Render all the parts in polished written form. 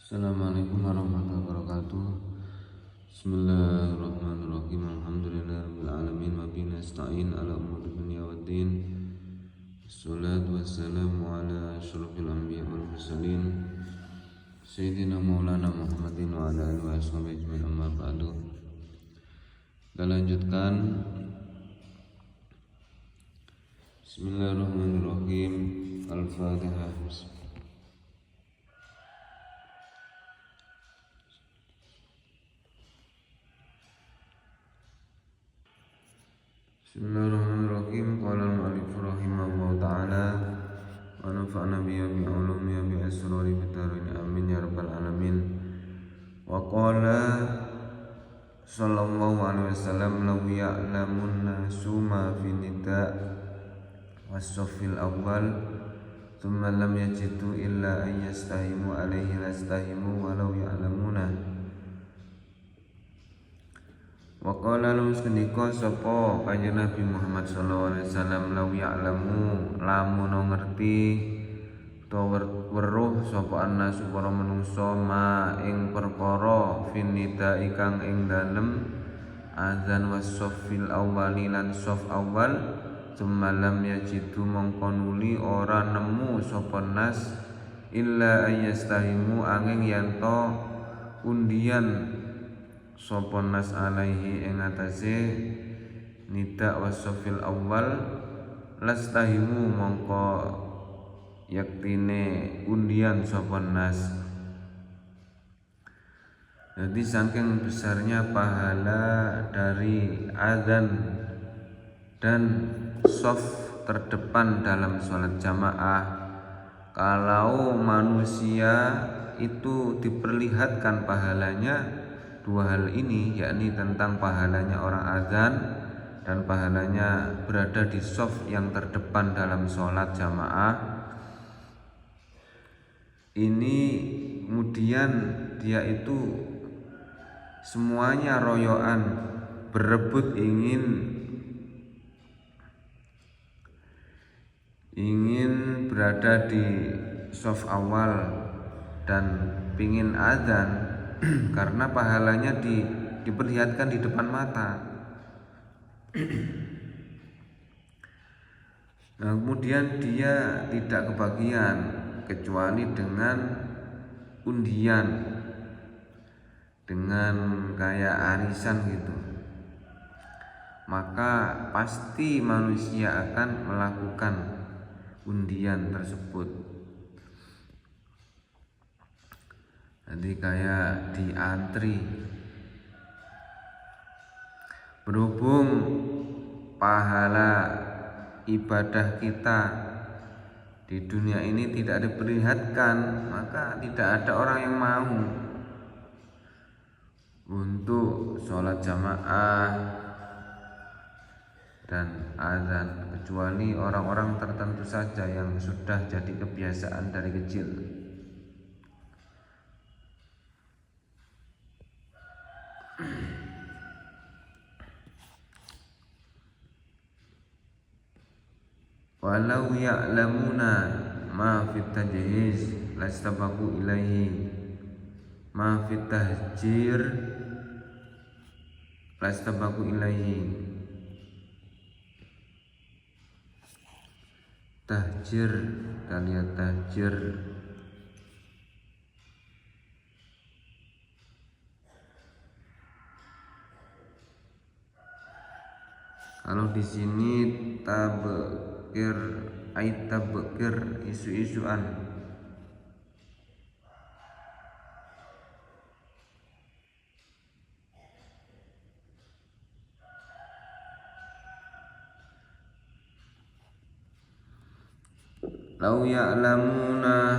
Assalamualaikum warahmatullahi wabarakatuh. Bismillahirrahmanirrahim. Alhamdulillahirabbil alamin wa bihi nasta'in ala umuri dunya waddin. Wassalatu wassalamu ala asyrofil anbiya wal mursalin Sayyidina Maulana Muhammadin wa ala alihi wa sahbihi ajma'in, amma ba'du. Kita lanjutkan. Bismillahirrahmanirrahim. Al-Fatihah. Bismillahirrahmanirrahim. Qala al-mu'allif rahimahullahu ta'ala wa nafa'na bihi bi ulumi wa bi asrari fitarin, amin ya rabbal alamin. Wa qala sallallahu alaihi wasallam, law ya'lamun nasu ma fi nida' was-saffil awwal thumma lam yajidu illa an yastahimu alaihi lastahimu walau ya'lamuna. Wa qala lamus kenika sapa Kanjeng Nabi Muhammad sallallahu alaihi wasallam, law ya'lamu lamun ngerti utawa weruh sapa annasu para manungsa ma ing perkara finida ikang ing dalem azan was-saffil awwali lan saf awal tsumma lam yajidu mongko nuli ora nemu sapa nas illa ayastahimu angin yanto undian sapa nas alaihi ing atase nida wasofil awal lastahimu mongko yaktine undian sapa nas. Jadi saking besarnya pahala dari azan dan sof terdepan dalam sholat jamaah, kalau manusia itu diperlihatkan pahalanya dua hal ini, yakni tentang pahalanya orang azan dan pahalanya berada di shaf yang terdepan dalam sholat jamaah. Ini kemudian dia itu semuanya royoan berebut ingin berada di shaf awal dan pingin azan karena pahalanya diperlihatkan di depan mata. Nah, kemudian dia tidak kebagian kecuali dengan undian, dengan kayak arisan gitu. Maka pasti manusia akan melakukan undian tersebut. Jadi kayak diantri. Berhubung pahala ibadah kita di dunia ini tidak diperlihatkan, maka tidak ada orang yang mau untuk sholat jamaah dan azan, kecuali orang-orang tertentu saja yang sudah jadi kebiasaan dari kecil. Walau ya'lamuna ma fit tajhiz lastabaku ilaihi ma fit tahjir lastabaku ilaihi. Tahjir, kita lihat tahjir. Kalau di sini tabkir, tabkir isu-isuan. Lau ya'lamuna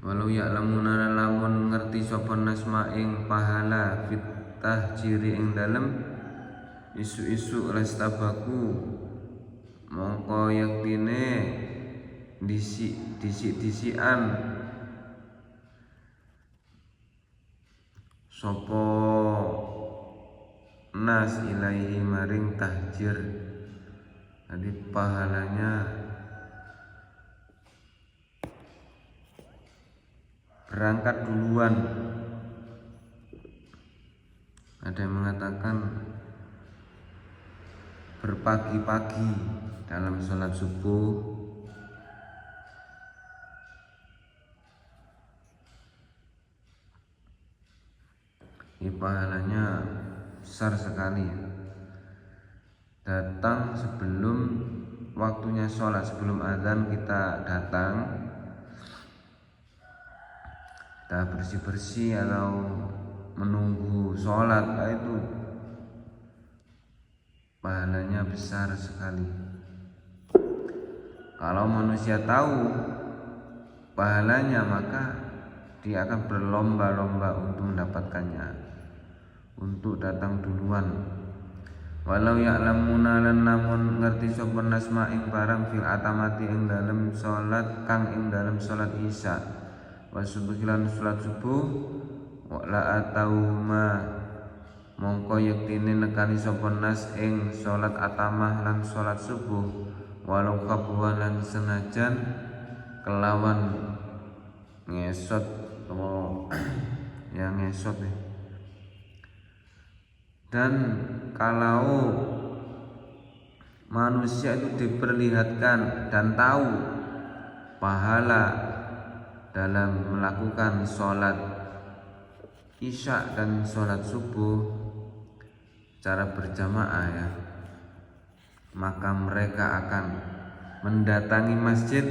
walau ya'lamuna lamun ngerti sapa nasma ing pahala fit tahjiri ing dalem isu-isu lastabaku mongko yaktine disi-disian sapa nas ilaihi maring tahjir. Jadi pahalanya berangkat duluan. Ada yang mengatakan berpagi-pagi dalam sholat subuh. Ini pahalanya besar sekali ya. Datang sebelum waktunya sholat, sebelum azan kita datang, kita bersih-bersih atau menunggu sholat, itu pahalanya besar sekali. Kalau manusia tahu pahalanya, maka dia akan berlomba-lomba untuk mendapatkannya, untuk datang duluan. Walau ya'lamuna lan namun ngerti sapa nasma ing barang fil atamati ing dalem salat kang ing dalem salat isya wa subuhilan salat subuh wa la atauma mongko yektine nekani sapa nas ing salat atamah lan salat subuh walau kabwa lan senajan kelawan ngesot atau yang ngesot nih. Dan kalau manusia itu diperlihatkan dan tahu pahala dalam melakukan sholat isya dan sholat subuh secara berjamaah ya, maka mereka akan mendatangi masjid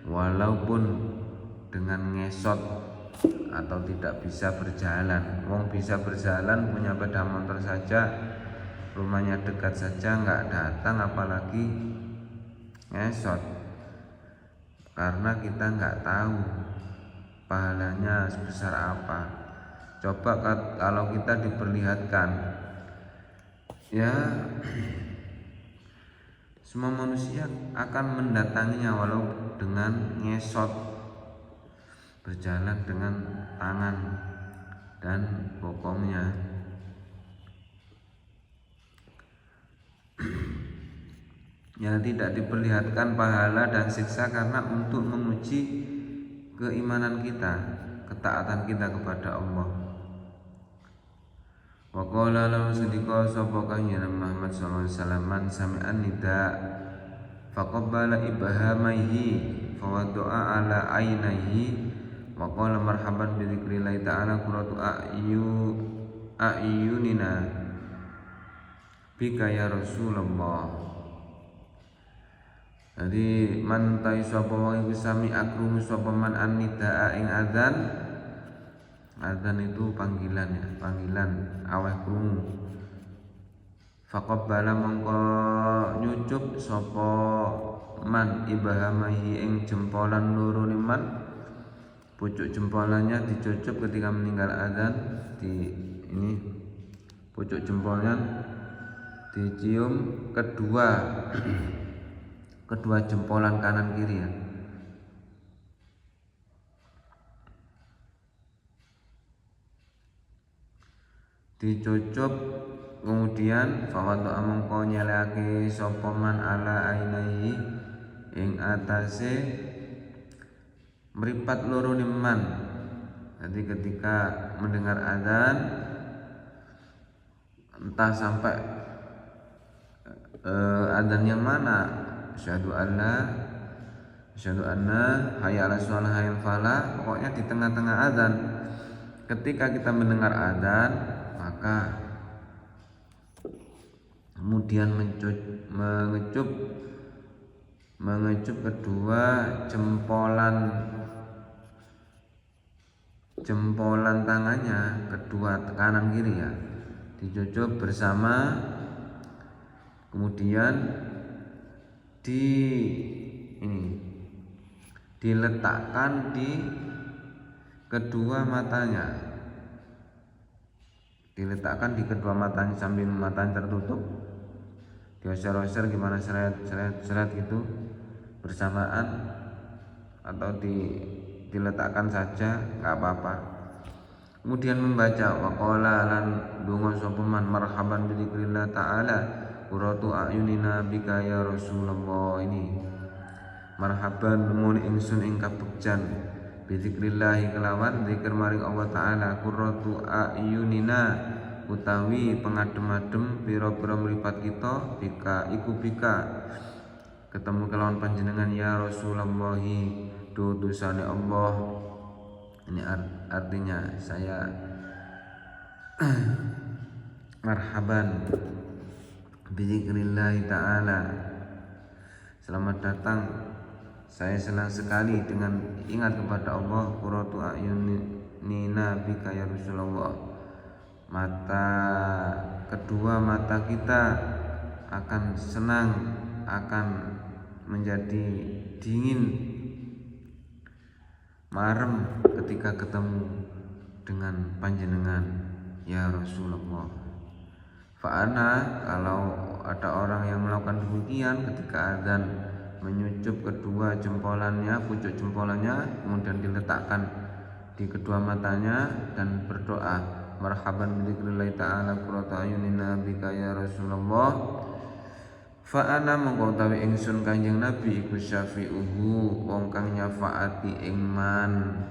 walaupun dengan ngesot atau tidak bisa berjalan. Wong bisa berjalan, punya sepeda motor saja, rumahnya dekat saja nggak datang, apalagi ngesot. Karena kita nggak tahu pahalanya sebesar apa. Coba kalau kita diperlihatkan, ya semua manusia akan mendatanginya walau dengan ngesot, berjalan dengan tangan dan bokongnya. Yang tidak diperlihatkan pahala dan siksa karena untuk menguji keimanan kita, ketaatan kita kepada Allah. Wa qala lahu sadiqa sapa kanjeng Muhammad sallallahu alaihi wasallam man sami'an nida faqabbala ibhamaihi fa wada'a ala ainaihi wa qala marhaban bi dzikrillah ta'ala qurratu a'yunina bika ya Rasulullah. Jadi man tai sapa wong iku sami akrumu sapa man annida ing adzan. Adzan itu panggilan ya, panggilan aweh krungu. Faqabbala mongko nyucup sapa man ibahamahi ing jempolan loro man, pucuk jempolannya dicucup ketika meninggal adzan. Di ini pucuk jempolnya dicium kedua jempolan kanan kiri ya. Dicucup kemudian fawadu amangko nyelake sapa man ala ainaihi ing atase meripat loro man. Jadi ketika mendengar azan, entah sampai azan yang mana, asyhadu anna hayya 'alas shalah hayya 'alal falah, pokoknya di tengah-tengah azan. Ketika kita mendengar azan, maka kemudian mengecup kedua jempolan tangannya, kedua kanan kiri ya, dicucup bersama, kemudian diletakkan di kedua matanya, sambil matanya tertutup, dioser-oser gimana, seret gitu bersamaan, atau diletakkan saja nggak apa-apa. Kemudian membaca waqala lan donga sapa man marhaban bi dzikrillah ta'ala qurratu a'yunina bika ya Rasulullah. Ini marhaban nuwun ingsun ing kabegjan bizikrillah kelawan zikir maring Allah taala qurratu ayunina utawi pengadem-adem pira-pira mripat kita bika ketemu kelawan panjenengan ya Rasulullah utusane Allah. Ini artinya saya marhaban bizikrillah taala, selamat datang, saya senang sekali dengan ingat kepada Allah. Qurratu ayunina bika ya Rasulullah, kedua mata kita akan senang, akan menjadi dingin, marem ketika ketemu dengan panjenengan ya Rasulullah. Fa'ana, kalau ada orang yang melakukan demikian ketika azan, menyucup kedua jempolannya, pucuk jempolannya, kemudian diletakkan di kedua matanya dan berdoa marhaban bizikrillah ta'ala qurratu ayunina bika ya Rasulullah. Fa'ana mongko utawi ingsun Kanjeng Nabi iku syafi'uhu wong kang nyafaati ing man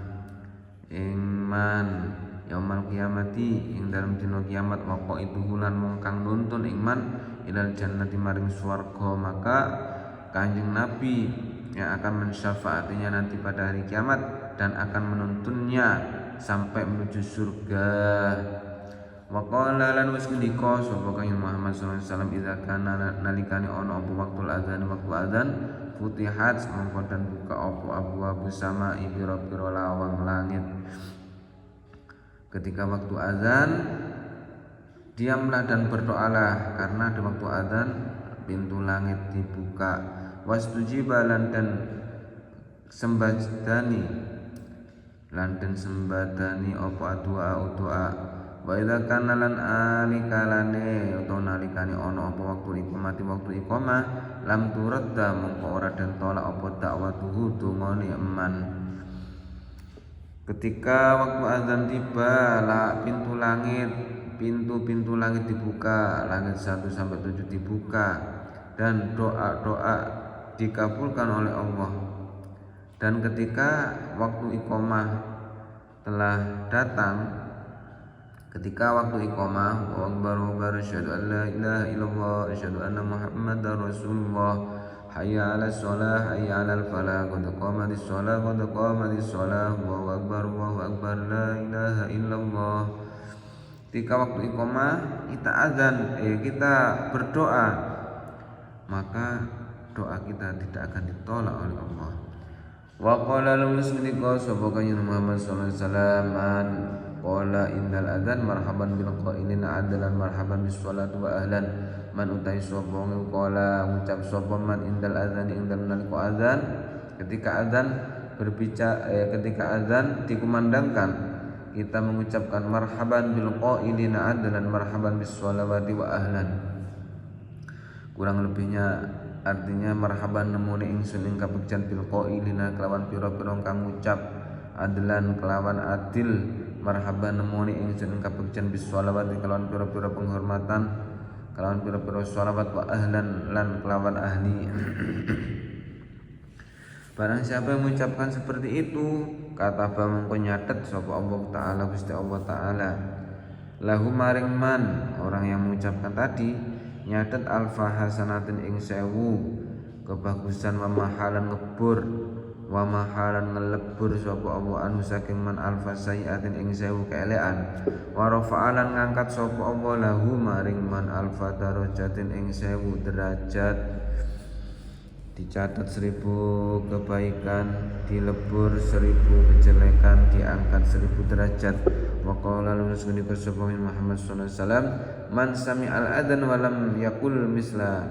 yaumal kiamati ing dalem dina kiamat, maka itu lan wong kang nuntun ing man ilal jannati maring swarga. Maka Kanjeng Nabi yang akan mensyafaatinya nanti pada hari kiamat dan akan menuntunnya sampai menuju surga. Wa qala lan wis ngendika sapa Kanjeng Muhammad sallallahu alaihi wasallam idza kana nalikane ana apa waktul adzan futihat mongko dan buka apa abu sama pira-pira lawang langit. Ketika waktu azan diamlah dan berdoalah, karena di waktu azan pintu langit dibuka. Wastujiba lan dan sembadani apa doa. Wa idza kana lan alikalane utawa nalikane ana apa waktu iqamah lam turadda mongko ora den tolak apa dakwatuhu dungane eman. Ketika waktu azan tiba, pintu-pintu langit dibuka, langit 1 sampai 7 dibuka, dan doa-doa dikabulkan oleh Allah. Dan ketika waktu iqamah telah datang, Allahu akbar asyhadu an la ilaha illallah asyhadu anna muhammadar rasulullah hayya 'alas shalah hayya 'alal falah qad qamatis shalah Allahu akbar la ilaha illallah. Ketika waktu iqamah kita azan, kita berdoa, maka doa kita tidak akan ditolak oleh Allah. Wa qala al-muslimin sapa kanjeng Muhammad sallallahu alaihi wasallam qala innal adzan marhaban bil qailina adalan marhaban bis sholati wa ahlan. Man utai sapa qala ngucap sapa man indal adzan ing dalem nalika azan, ketika azan ketika azan dikumandangkan, kita mengucapkan marhaban bil qailina adalan marhaban bis sholawati wa ahlan. Kurang lebihnya artinya marhaban nemune ingsun ing kabegjan bil qailina kelawan pira-pira kang ngucap, adalan kelawan adil, marhaban nemune ingsun ing kabegjan bis sholawati kelawan pira-pira penghormatan, kelawan pira-pira sholawat, wa ahlan lan kelawan ahli. Barang siapa yang mengucapkan seperti itu, kata mongko nyatet sapa Allah taala Gusti Allah taala lahu maring man, orang yang mengucapkan tadi nyatet alfa hasanatin ing 1000 kebagusan, wa mahalan ngebur wa mahalan ngelebur sapa Allah anu saking man alfa sayiatin ing 1000 keelekan, wa rafa'alan ngangkat sapa Allah lahu maring man alfa darajatin ing 1000 derajat. Dicatat 1000 kebaikan, dilebur 1000 kejelekan, diangkat 1000 derajat. Wa qala langsung sapa Muhammad sallallahu alaihi wasallam man sami al adzan wa lam yaqul misla,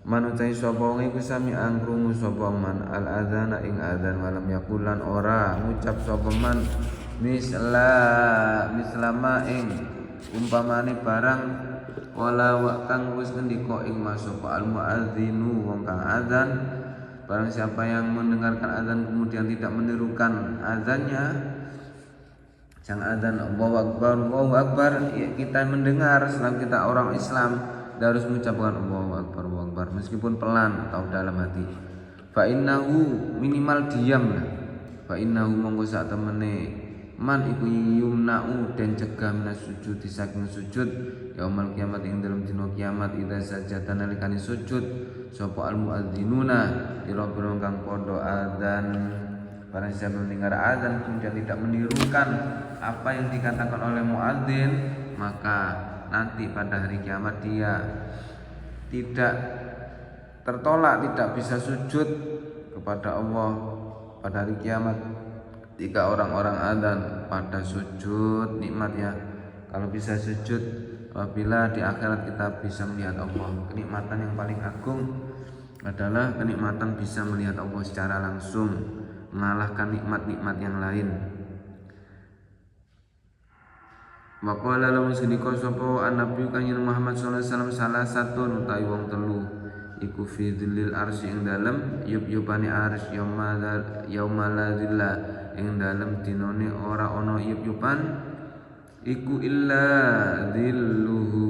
man utai sapa wong iku sami angkrungu sapa man al adzana ing adzan wa lam yaqul lan ora ngucap sapa man mislama ing umpamane barang wala wa kang wis ngendika ing masapa al muadzinu wong kang azan. Barang siapa yang mendengarkan azan kemudian tidak menirukan azannya, sang azan Allahu akbar, ya, kita mendengar selama kita orang Islam kita harus mengucapkan Allahu akbar meskipun pelan atau dalam hati. Fa innahu minimal diam lah. fa innahu mongko sak temene man iku yumna'u den cegah minas sujud saking sujud yaumal kiamat ing dalem dina kiamat idza sajada nalikane sujud sapa al muadzinuna pira-pira kang padha adzan. Barang siapa mendengar azan kemudian tidak menirukan apa yang dikatakan oleh muadzin, maka nanti pada hari kiamat dia tidak tertolak, tidak bisa sujud kepada Allah pada hari kiamat. Jika orang-orang azan pada sujud nikmat ya, kalau bisa sujud apabila di akhirat kita bisa melihat Allah. Kenikmatan yang paling agung adalah kenikmatan bisa melihat Allah secara langsung, mengalahkan nikmat-nikmat yang lain. Wa qala lahum sidqa sapa an-nabi kanjeng Muhammad sallallahu alaihi wasallam salah satu utawi wong telu iku fi dzillil arsy ing dalem yub-yubane arsy yauma la dzilla ing dalem dinane ora ana yub-yuban iku illa dzilluhu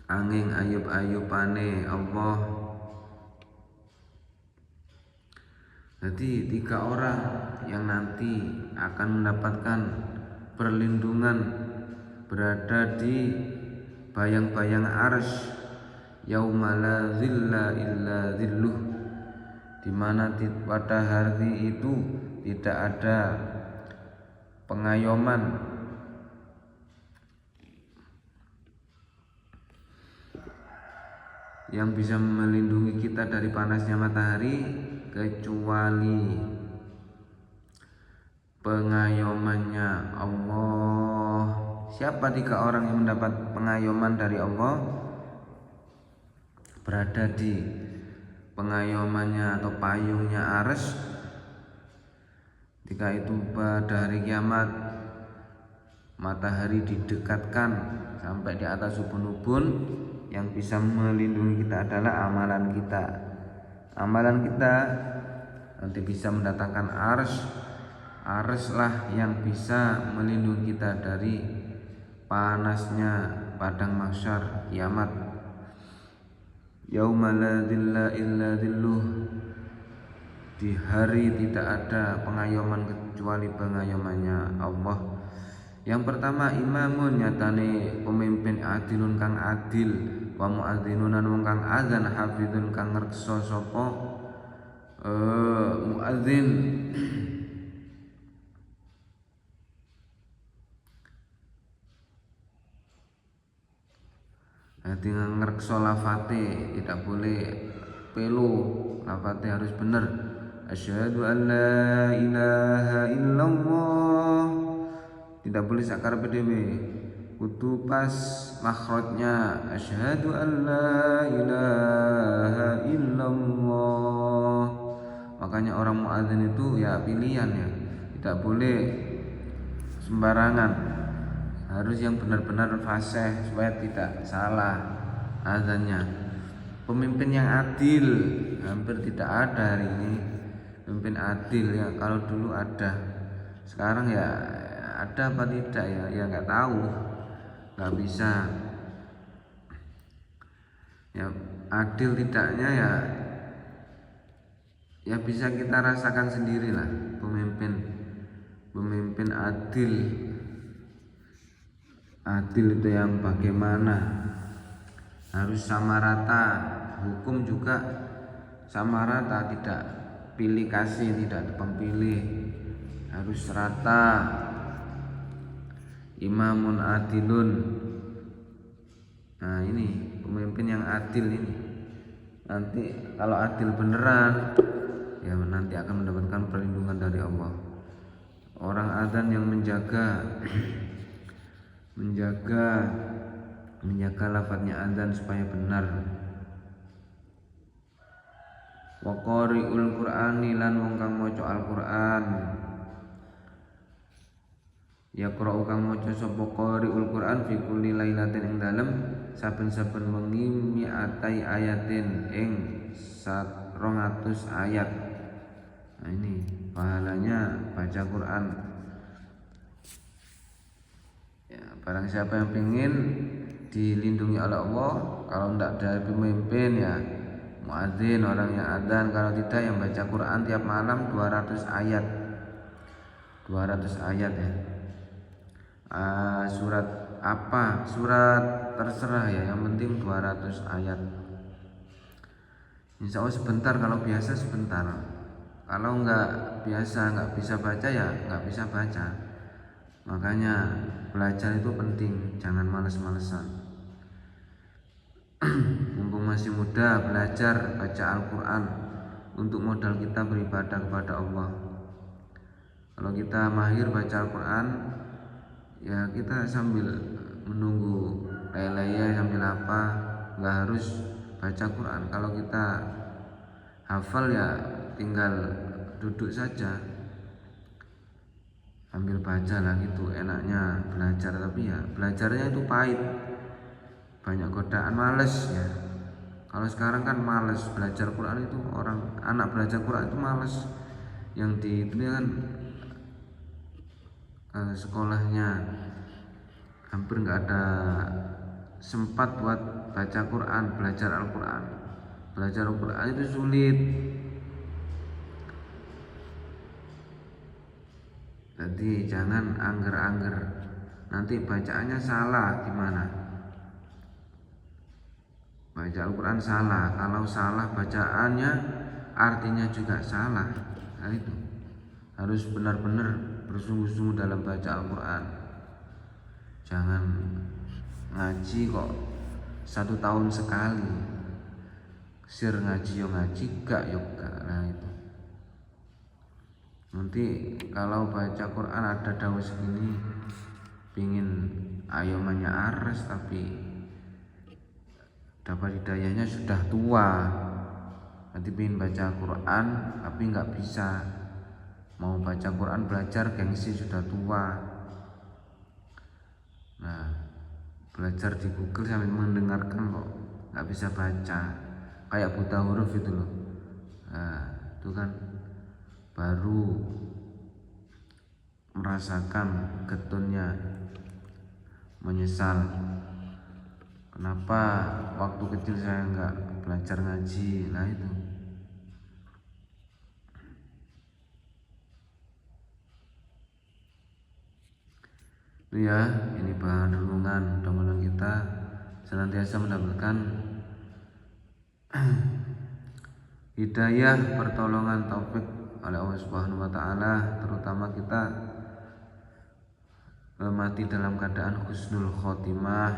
angin ayub-ayubane Allah. Jadi 3 orang yang nanti akan mendapatkan perlindungan berada di bayang-bayang arsy yauma la zilla illa zilluh, di mana pada hari itu tidak ada pengayoman yang bisa melindungi kita dari panasnya matahari kecuali pengayomannya Allah. Siapa 3 orang yang mendapat pengayoman dari Allah, berada di pengayomannya atau payungnya arsy ketika itu pada hari kiamat matahari didekatkan sampai di atas ubun-ubun. Yang bisa melindungi kita adalah amalan kita. Amalan kita nanti bisa mendatangkan arsy. Arsy lah yang bisa melindungi kita dari panasnya padang mahsyar kiamat. Yauma la dzilla illa dzilluh, di hari tidak ada pengayoman kecuali pengayomannya Allah. Yang pertama imamun nyatane pemimpin adilun kang adil, wa muadzinuna wong kang azan, hafizun kang ngreksa sapa muadzin hati ngreksa lafate, tidak boleh pelu, lafate harus benar. Asyhadu an la ilaha illallah, tidak boleh sakar PDW, kudu pas makhrajnya. Asyhadu an la ilaha illallah. Makanya orang muadzin itu ya pilihan ya, tidak boleh sembarangan, harus yang benar-benar fasih supaya tidak salah azannya. Pemimpin yang adil hampir tidak ada hari ini. Pemimpin adil ya, kalau dulu ada, sekarang ya ada apa tidak ya, ya nggak tahu, nggak bisa. Ya adil tidaknya ya bisa kita rasakan sendirilah. Pemimpin adil itu yang bagaimana, harus sama rata, hukum juga sama rata, tidak pilih kasih, tidak pemilih, harus rata. Imamun adilun, nah ini pemimpin yang adil ini. Nanti kalau adil beneran ya nanti akan mendapatkan perlindungan dari Allah. Orang azan yang menjaga lafadznya azan supaya benar. Wa qari'ul Qur'ani lan wong kang maca Al-Qur'an, ya qra'u kang maca sapa qari'ul Qur'an fi kulli lailatin ing dalem saben-saben wengi mi'atai ayatin ing 200 ayat. Nah ini pahalanya baca Quran. Ya, barang siapa yang ingin dilindungi oleh Allah, kalau tidak dari pemimpin ya muadzin orang yang adzan, kalau tidak yang baca Quran tiap malam 200 ayat. 200 ayat ya. Surat apa? Surat terserah ya, yang penting 200 ayat. Insya Allah sebentar, kalau biasa sebentar. Kalau nggak biasa, nggak bisa baca ya nggak bisa baca. Makanya belajar itu penting, jangan males-malesan. Mumpung masih muda, belajar baca Al-Quran untuk modal kita beribadah kepada Allah. Kalau kita mahir baca Al-Quran, ya kita sambil menunggu lelaya sambil apa, nggak harus baca Quran. Kalau kita hafal ya tinggal duduk saja sambil baca lah gitu, enaknya belajar. Tapi ya belajarnya itu pahit, banyak godaan, males ya. Kalau sekarang kan males belajar Quran itu, orang anak belajar Quran itu males. Yang di itu kan sekolahnya hampir nggak ada sempat buat baca Quran, belajar Al-Quran. Belajar Al-Quran itu sulit. Jadi jangan angger-angger, nanti bacaannya salah gimana? Baca Al-Quran salah, kalau salah bacaannya artinya juga salah. Nah itu harus benar-benar bersungguh-sungguh dalam baca Al-Quran. Jangan ngaji kok 1 tahun sekali, sir ngaji yo ngaji, gak yo gak. Nah itu nanti kalau baca Quran ada dawuh segini, pingin ayomannya ares tapi dapat hidayahnya sudah tua. Nanti pingin baca Quran tapi nggak bisa, mau baca Quran belajar gengsi sudah tua. Nah belajar di Google sambil mendengarkan kok nggak bisa baca, kayak buta huruf itu loh. Nah itu kan baru merasakan getunnya, menyesal kenapa waktu kecil saya nggak belajar ngaji. Nah itu ya, ini bahan renungan. Mudah-mudahan kita senantiasa mendapatkan hidayah, pertolongan, taufik oleh Allah Subhanahu wa taala, terutama kita mati dalam keadaan husnul khotimah.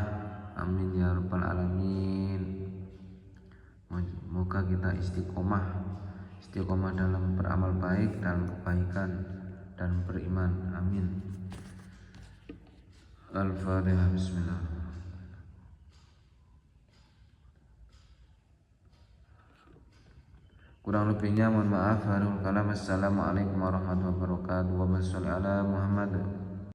Amin ya rabbal alamin. Moga kita istiqomah dalam beramal baik, dalam kebaikan dan beriman. Amin. Al-Fatihah. Bismillah. Kurang lebihnya mohon maaf. Assalamualaikum warahmatullahi wabarakatuh. Wa sallallahu ala Muhammad.